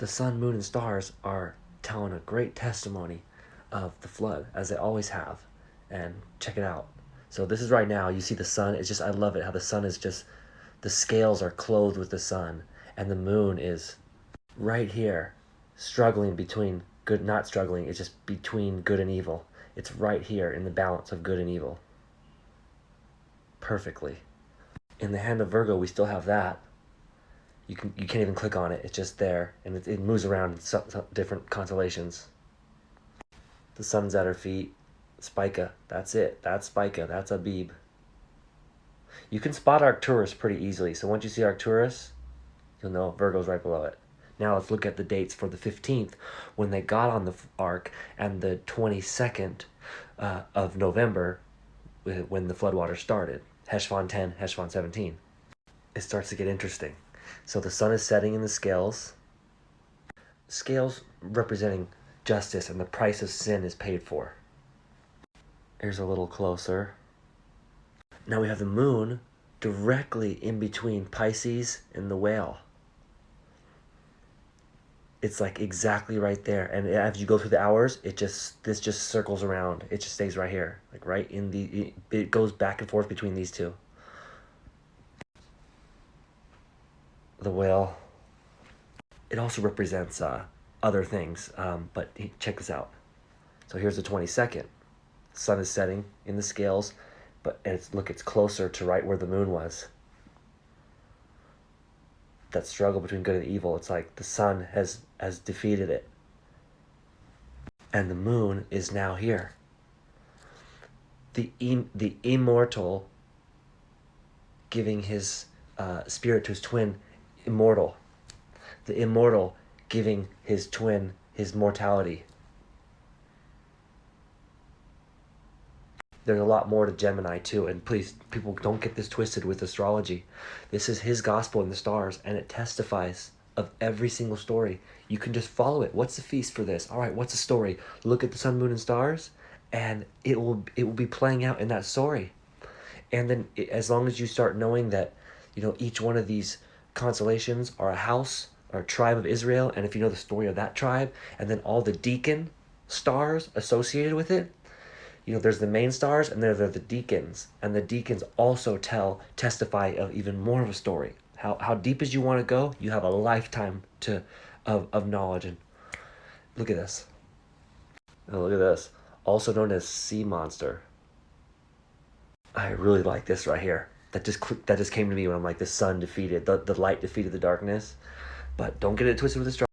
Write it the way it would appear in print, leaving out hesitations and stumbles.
the sun, moon, and stars are telling a great testimony of the flood, as they always have. And check it out. So this is right now. You see the sun. It's just, I love it how the sun is just, the scales are clothed with the sun, and the moon is right here, struggling between good, not struggling, it's just between good and evil. It's right here in the balance of good and evil. Perfectly. In the hand of Virgo, we still have that. You can't even click on it. It's just there, and it moves around in some different constellations. The sun's at her feet. Spica, that's it. That's Spica. That's Abib. You can spot Arcturus pretty easily. So once you see Arcturus, you'll know Virgo's right below it. Now let's look at the dates for the 15th, when they got on the ark, and the 22nd of November, when the floodwaters started. Chesvan 10, Chesvan 17. It starts to get interesting. So the sun is setting in the scales. Scales representing justice, and the price of sin is paid for. Here's a little closer. Now we have the moon directly in between Pisces and the whale. It's like exactly right there, and as you go through the hours, this just circles around. It just stays right here, like right in the. It goes back and forth between these two. The whale. It also represents other things, but check this out. So here's the 22nd. Sun is setting in the scales, but it's closer to right where the moon was. That struggle between good and evil, it's like the sun has defeated it, and the moon is now here. The immortal giving his spirit to his twin, immortal. The immortal giving his twin his mortality. There's a lot more to Gemini too, and please, people, don't get this twisted with astrology. This is his gospel in the stars, and it testifies of every single story. You can just follow it. What's the feast for this? All right, what's the story? Look at the sun, moon, and stars, and it will be playing out in that story. And then as long as you start knowing that, each one of these constellations are a house or a tribe of Israel, and if you know the story of that tribe, and then all the deacon stars associated with it, there's the main stars, and there are the deacons, and the deacons also testify of even more of a story. How deep as you want to go, you have a lifetime of knowledge. And look at this. Oh, look at this. Also known as sea monster. I really like this right here. That just came to me when I'm like, the sun defeated, the light defeated the darkness. But don't get it twisted with astrology.